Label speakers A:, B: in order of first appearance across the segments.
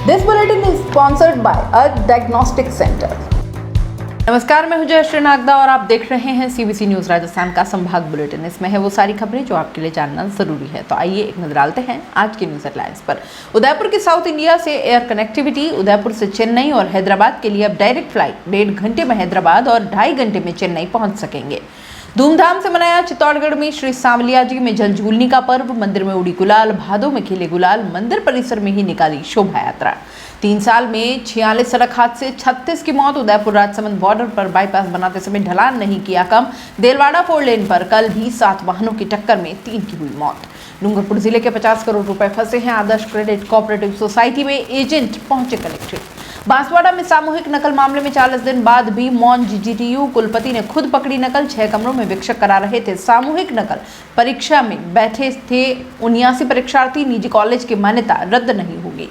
A: This bulletin is sponsored by a diagnostic center. नमस्कार, मैं हूं जयश्री नागदा और आप देख रहे हैं सीबीसी न्यूज राजस्थान का संभाग बुलेटिन। इसमें है वो सारी खबरें जो आपके लिए जानना जरूरी है। तो आइए एक नजर डालते हैं आज की न्यूज हेडलाइंस पर। उदयपुर की साउथ इंडिया से एयर कनेक्टिविटी। उदयपुर से चेन्नई और हैदराबाद के लिए अब डायरेक्ट फ्लाइट। 1.5 घंटे में हैदराबाद और 2.5 घंटे में चेन्नई पहुंच सकेंगे। धूमधाम से मनाया चित्तौड़गढ़ में श्री सांवलिया जी में जल झूलनी का पर्व। मंदिर में उड़ी गुलाल, भादों में खिले गुलाल। मंदिर परिसर में ही निकाली शोभा यात्रा। 3 साल में 46 सड़क हादसे, 36 की मौत। उदयपुर राजसमंद बॉर्डर पर बाईपास बनाते समय ढलान नहीं किया कम। देलवाड़ा 4 लेन पर कल भी 7 वाहनों की टक्कर में 3 की हुई मौत। डूंगरपुर जिले के 50 करोड़ रुपए फंसे हैं। आदर्श क्रेडिट कोऑपरेटिव सोसाइटी में एजेंट पहुंचे कलेक्ट्रेट। बांसवाड़ा में सामूहिक नकल मामले में 40 दिन बाद भी मौन। जीजीटीयू कुलपति ने खुद पकड़ी नकल। 6 कमरों में विक्षक करा रहे थे सामूहिक नकल। परीक्षा में बैठे थे 79 परीक्षार्थी। निजी कॉलेज की मान्यता रद्द नहीं होगी।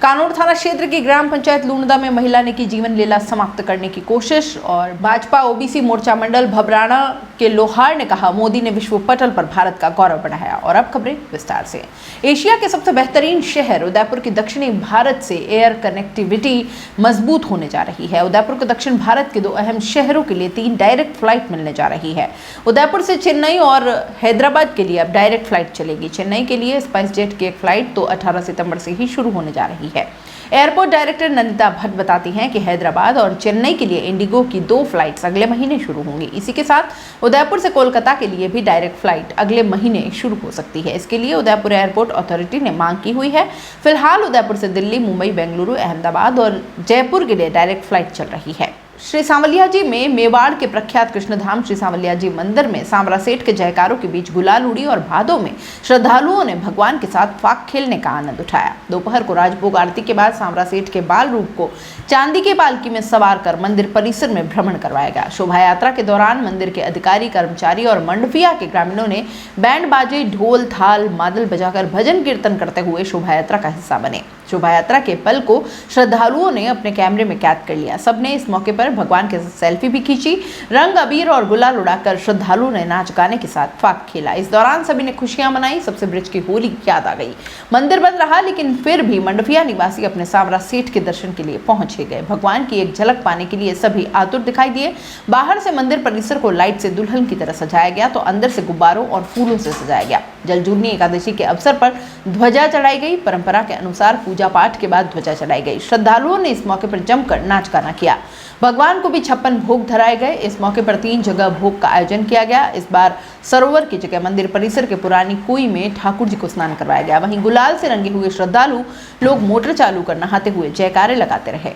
A: कानूर थाना क्षेत्र की ग्राम पंचायत लूणदा में महिला ने की जीवन लीला समाप्त करने की कोशिश। और भाजपा ओबीसी मोर्चा मंडल भबराना के लोहार ने कहा, मोदी ने विश्व पटल पर भारत का गौरव बढ़ाया। और अब खबरें विस्तार से। एशिया के सबसे बेहतरीन शहर उदयपुर की दक्षिणी भारत से एयर कनेक्टिविटी मजबूत होने जा रही है। उदयपुर को दक्षिण भारत के 2 अहम शहरों के लिए 3 डायरेक्ट फ्लाइट मिलने जा रही है। उदयपुर से चेन्नई और हैदराबाद के लिए अब डायरेक्ट फ्लाइट चलेगी। चेन्नई के लिए स्पाइस जेट की एक फ्लाइट तो 18 सितंबर से ही शुरू होने जा रही है। एयरपोर्ट डायरेक्टर नंदिता भट्ट बताती हैं कि हैदराबाद और चेन्नई के लिए इंडिगो की 2 फ्लाइट्स अगले महीने शुरू होंगी। इसी के साथ उदयपुर से कोलकाता के लिए भी डायरेक्ट फ्लाइट अगले महीने शुरू हो सकती है। इसके लिए उदयपुर एयरपोर्ट अथॉरिटी ने मांग की हुई है। फिलहाल उदयपुर से दिल्ली, मुंबई, बेंगलुरु, अहमदाबाद और जयपुर के लिए डायरेक्ट फ्लाइट चल रही है। श्री सांवलिया जी में मेवाड़ के प्रख्यात कृष्णधाम श्री सांवलिया जी मंदिर में सांवरा सेठ के जयकारों के बीच गुलाल उड़ी और भादों में श्रद्धालुओं ने भगवान के साथ फाक खेलने का आनंद उठाया। दोपहर को राजभोग आरती के बाद सांवरा सेठ के बाल रूप को चांदी की पालकी में सवार कर मंदिर परिसर में भ्रमण करवाया गया। शोभा यात्रा के दौरान मंदिर के अधिकारी, कर्मचारी और मंडपिया के ग्रामीणों ने बैंड बाजे, ढोल, थाल, मादल बजाकर भजन कीर्तन करते हुए शोभा यात्रा का हिस्सा बने। शोभा यात्रा के पल को श्रद्धालुओं ने अपने कैमरे में कैद कर लिया। सबने इस मौके पर भगवान के साथ सेल्फी भी खींची। रंग, अबीर और गुलाल उड़ाकर श्रद्धालुओं ने नाच गाने के साथ फाक खेला। इस दौरान सभी ने खुशियां मनाई। सबसे ब्रिज की होली याद आ गई। मंदिर बंद रहा, लेकिन फिर भी मंडपिया निवासी अपने सांवरा सेठ के दर्शन के लिए पहुंचे गए। भगवान की एक झलक पाने के लिए सभी आतुर दिखाई दिए। बाहर से मंदिर परिसर को लाइट से दुल्हन की तरह सजाया गया तो अंदर से गुब्बारों और फूलों से सजाया गया। जलझूलनी एकादशी के अवसर पर ध्वजा चढ़ाई गई। परंपरा के अनुसार पूजा पाठ के बाद ध्वजा चढ़ाई गई। श्रद्धालुओं ने इस मौके पर जमकर नाच गाना किया। भगवान को भी 56 भोग धराए गए। इस मौके पर 3 जगह भोग का आयोजन किया गया। इस बार सरोवर की जगह मंदिर परिसर के पुरानी कुई में ठाकुर जी को स्नान करवाया गया। वहीं गुलाल से रंगे हुए श्रद्धालु लोग मोटर चालू कर नहाते हुए जयकारे लगाते रहे।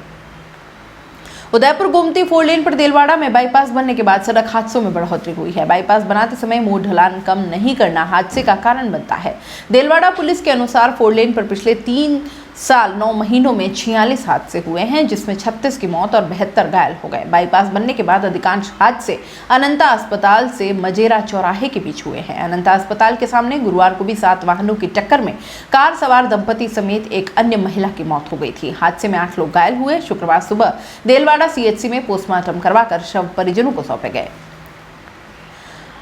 A: उदयपुर गोमती 4 लेन पर देलवाड़ा में बाईपास बनने के बाद सड़क हादसों में बढ़ोतरी हुई है। बाईपास बनाते समय मोड़ ढलान कम नहीं करना हादसे का कारण बनता है। देलवाड़ा पुलिस के अनुसार 4 लेन पर पिछले 3 साल 9 महीनों में 46 हादसे हुए हैं, जिसमें 36 की मौत और 72 घायल हो गए। बाईपास बनने के बाद अधिकांश हादसे अनंता अस्पताल से मजेरा चौराहे के बीच हुए हैं। अनंता अस्पताल के सामने गुरुवार को भी 7 वाहनों की टक्कर में कार सवार दंपति समेत एक अन्य महिला की मौत हो गई थी। हादसे में 8 लोग घायल हुए। शुक्रवार सुबह देलवाड़ा सीएचसी में पोस्टमार्टम करवाकर शव परिजनों को सौंपे गए।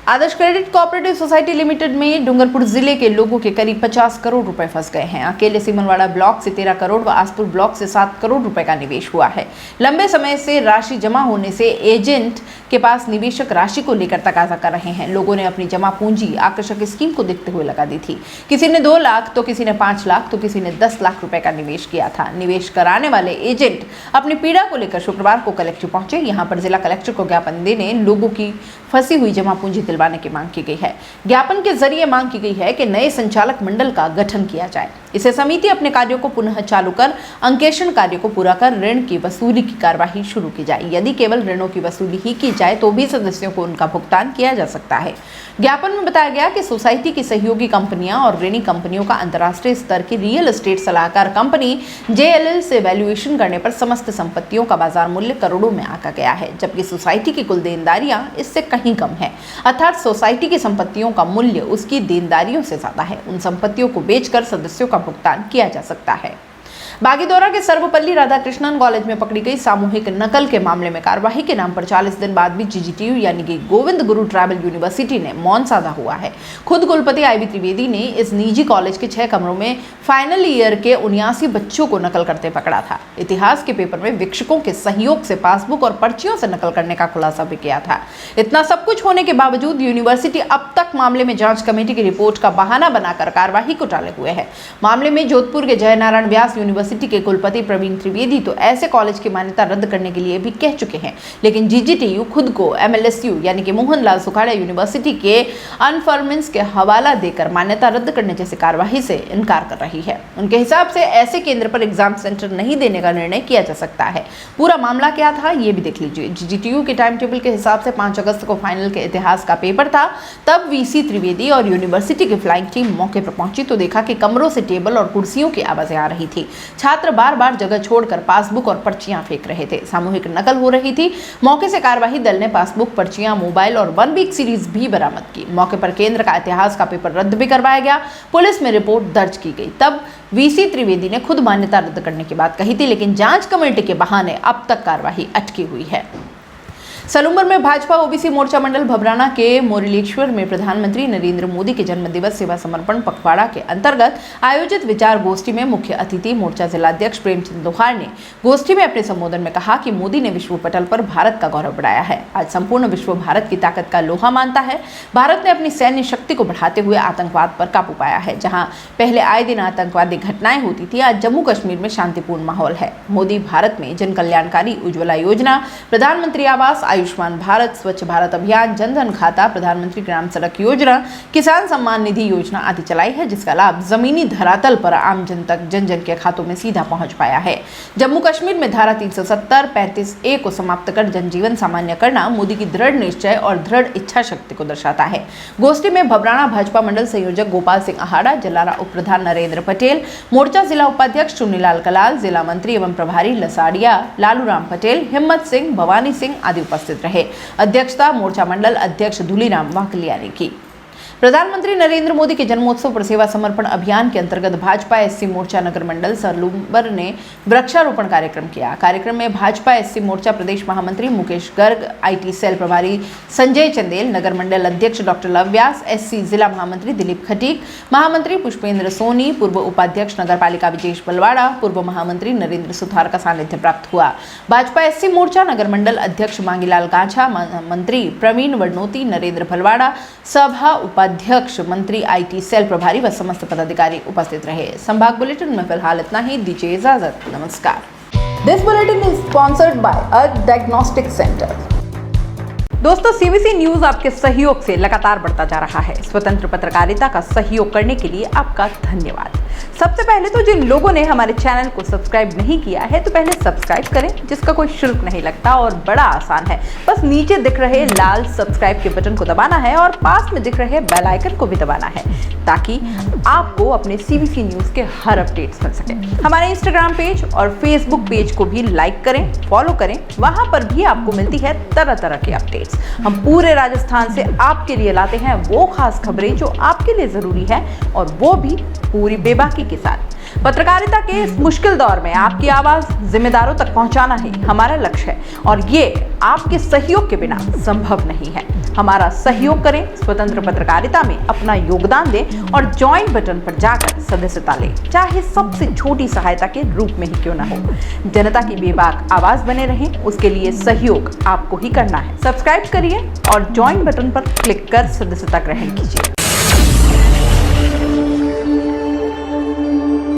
A: आदर्श क्रेडिट कोऑपरेटिव सोसाइटी लिमिटेड में डूंगरपुर जिले के लोगों के करीब 50 करोड़ रुपए फंस गए हैं। अकेले सिमनवाड़ा ब्लॉक से 13 करोड़ व आसपुर ब्लॉक से 7 करोड़ रुपए का निवेश हुआ है। लंबे समय से राशि जमा होने से एजेंट के पास निवेशक राशि को लेकर तकाजा कर रहे हैं। लोगों ने अपनी जमा पूंजी आकर्षक स्कीम को देखते हुए लगा दी थी। किसी ने 2 लाख तो किसी ने 5 लाख तो किसी ने 10 लाख रुपए का निवेश किया था। निवेश कराने वाले एजेंट अपनी पीड़ा को लेकर शुक्रवार को कलेक्टर पहुंचे। यहां पर जिला कलेक्टर को ज्ञापन देने लोगों की फंसी हुई जमा पूंजी दिलवाने की मांग की गई है। ज्ञापन के जरिए मांग की गई है कि नए संचालक मंडल का गठन किया जाए। इसे समिति अपने कार्यों को पुनः चालू कर अंकेक्षण कार्य को पूरा कर ऋण की वसूली की कार्यवाही शुरू की जाए। यदि केवल ऋणों की वसूली ही की जाए तो भी सदस्यों को उनका भुगतान किया जा सकता है। ज्ञापन में बताया गया कि सोसाइटी की सहयोगी कंपनियां और ऋणी कंपनियों का अंतर्राष्ट्रीय स्तर की रियल एस्टेट सलाहकार कंपनी JLL से वैल्यूएशन करने पर समस्त संपत्तियों का बाजार मूल्य करोड़ों में आंका गया है, जबकि सोसाइटी की कुल देनदारियां इससे कहीं कम है। अर्थात सोसाइटी की संपत्तियों का मूल्य उसकी देनदारियों से ज्यादा है। उन संपत्तियों को बेचकर सदस्यों का भुगतान किया जा सकता है। बागीदौरा के सर्वपल्ली राधाकृष्णन कॉलेज में पकड़ी गई सामूहिक नकल के मामले में कार्यवाही के नाम पर 40 दिन बाद भी जीजीटीयू यानी कि गोविंद गुरु ट्राइबल यूनिवर्सिटी ने मौन साधा हुआ है। खुद कुलपति आईबी त्रिवेदी ने इस निजी कॉलेज के 6 कमरों में फाइनल ईयर के 79 बच्चों को नकल करते पकड़ा था। इतिहास के पेपर में शिक्षकों के सहयोग से पासबुक और पर्चियों से नकल करने का खुलासा भी किया था। इतना सब कुछ होने के बावजूद यूनिवर्सिटी अब तक मामले में जांच कमेटी की रिपोर्ट का बहाना बनाकर कार्यवाही को टाले हुए है। मामले में जोधपुर के जयनारायण व्यास यूनिवर्सिटी के कुलपति प्रवीण त्रिवेदी तो ऐसे कॉलेज की मान्यता रद्द करने के लिए भी कह चुके हैं, लेकिन जीजीटीयू खुद को एमएलएसयू यानी कि मोहनलाल सुखाड़िया यूनिवर्सिटी के अनफॉर्मेंस के हवाला देकर मान्यता रद्द करने जैसी कार्यवाही से इनकार कर रही है। उनके हिसाब से ऐसे केंद्र पर एग्जाम सेंटर नहीं देने का निर्णय किया जा सकता है। पूरा मामला क्या था ये भी देख लीजिए। जीजीटीयू के टाइम टेबल के हिसाब से 5 अगस्त को फाइनल के इतिहास का पेपर था। तब वीसी त्रिवेदी और यूनिवर्सिटी की फ्लाइंग टीम मौके पर पहुंची तो देखा कि कमरों से टेबल और कुर्सियों की आवाजें आ रही थी। छात्र बार बार जगह छोड़कर पासबुक और पर्चियां फेंक रहे थे। सामूहिक नकल हो रही थी। मौके से कार्यवाही दल ने पासबुक, पर्चियां, मोबाइल और 1 वीक सीरीज भी बरामद की। मौके पर केंद्र का इतिहास का पेपर रद्द भी करवाया गया। पुलिस में रिपोर्ट दर्ज की गई। तब वीसी त्रिवेदी ने खुद मान्यता रद्द करने की बात कही थी, लेकिन जांच कमेटी के बहाने अब तक कार्यवाही अटकी हुई है। सलूम्बर में भाजपा ओबीसी मोर्चा मंडल भबराना के मोरलेश्वर में प्रधानमंत्री नरेंद्र मोदी के जन्मदिवस सेवा समर्पण पखवाड़ा के अंतर्गत आयोजित विचार गोष्ठी में मुख्य अतिथि मोर्चा जिलाध्यक्ष प्रेमचंद लोहार ने गोष्ठी में अपने संबोधन में कहा कि मोदी ने विश्व पटल पर भारत का गौरव बढ़ाया है। आज संपूर्ण विश्व भारत की ताकत का लोहा मानता है। भारत ने अपनी सैन्य शक्ति को बढ़ाते हुए आतंकवाद पर काबू पाया है। जहां पहले आए दिन आतंकवादी घटनाएं होती थी, आज जम्मू कश्मीर में शांतिपूर्ण माहौल है। मोदी भारत में जन कल्याणकारी उज्ज्वला योजना, प्रधानमंत्री आवास, आयुष्मान भारत, स्वच्छ भारत अभियान, जन धन खाता, प्रधानमंत्री ग्राम सड़क योजना, किसान सम्मान निधि योजना आदि चलाई है, जिसका लाभ जमीनी धरातल पर आम जन तक, जन जन के खातों में सीधा पहुंच पाया है। जम्मू कश्मीर में धारा 370, 35A को समाप्त कर जनजीवन सामान्य करना मोदी की दृढ़ निश्चय और दृढ़ इच्छा शक्ति को दर्शाता है। गोष्ठी में भबराना भाजपा मंडल संयोजक गोपाल सिंह आहाड़ा, जलारा उप प्रधान नरेंद्र पटेल, मोर्चा जिला उपाध्यक्ष चुन्नीलाल कलाल, जिला मंत्री एवं प्रभारी लसाड़िया लालू राम पटेल, हिम्मत सिंह, भवानी सिंह आदि उपस्थित रहे। अध्यक्षता मोर्चा मंडल अध्यक्ष धूलीराम वाकलिया ने की। प्रधानमंत्री नरेंद्र मोदी के जन्मोत्सव पर सेवा समर्पण अभियान के अंतर्गत भाजपा एससी मोर्चा नगर मंडल सलूम्बर ने वृक्षारोपण कार्यक्रम किया। कार्यक्रम में भाजपा एससी मोर्चा प्रदेश महामंत्री मुकेश गर्ग, आईटी सेल प्रभारी संजय चंदेल, नगर मंडल अध्यक्ष डॉक्टर लव व्यास, एससी जिला महामंत्री दिलीप खटीक, महामंत्री पुष्पेंद्र सोनी, पूर्व उपाध्यक्ष नगर पालिका विजेश बलवाड़ा, पूर्व महामंत्री नरेंद्र सुथार का सानिध्य प्राप्त हुआ। भाजपा एससी मोर्चा नगर मंडल अध्यक्ष मांगीलाल गांछा, मंत्री प्रवीण वर्णोती, नरेंद्र भलवाड़ा, सभा अध्यक्ष मंत्री आईटी सेल प्रभारी व समस्त पदाधिकारी उपस्थित रहे। संभाग बुलेटिन में फिलहाल इतना ही। दीजिए इजाजत। नमस्कार। This bulletin is sponsored by a diagnostic centre. दोस्तों, सीबीसी न्यूज आपके सहयोग से लगातार बढ़ता जा रहा है। स्वतंत्र पत्रकारिता का सहयोग करने के लिए आपका धन्यवाद। सबसे पहले तो जिन लोगों ने हमारे चैनल को सब्सक्राइब नहीं किया है तो पहले सब्सक्राइब करें, जिसका कोई शुल्क नहीं लगता और बड़ा आसान है। बस नीचे दिख रहे लाल सब्सक्राइब के बटन को दबाना है और पास में दिख रहे बेल आइकन को भी दबाना है, ताकि आपको अपने सीबीसी न्यूज के हर अपडेट्स मिल सके। हमारे इंस्टाग्राम पेज और फेसबुक पेज को भी लाइक करें, फॉलो करें। वहां पर भी आपको मिलती है तरह तरह की अपडेट्स। हम पूरे राजस्थान से आपके लिए लाते हैं वो खास खबरें जो आपके लिए जरूरी है, और वो भी पूरी बेबाकी के साथ। पत्रकारिता के इस मुश्किल दौर में आपकी आवाज जिम्मेदारों तक पहुंचाना ही हमारा लक्ष्य है, और ये आपके सहयोग के बिना संभव नहीं है। हमारा सहयोग करें, स्वतंत्र पत्रकारिता में अपना योगदान दें और ज्वाइन बटन पर जाकर सदस्यता लें, चाहे सबसे छोटी सहायता के रूप में ही क्यों ना हो। जनता की बेबाक आवाज बने रहें, उसके लिए सहयोग आपको ही करना है। सब्सक्राइब करिए और ज्वाइन बटन पर क्लिक कर सदस्यता ग्रहण कीजिए।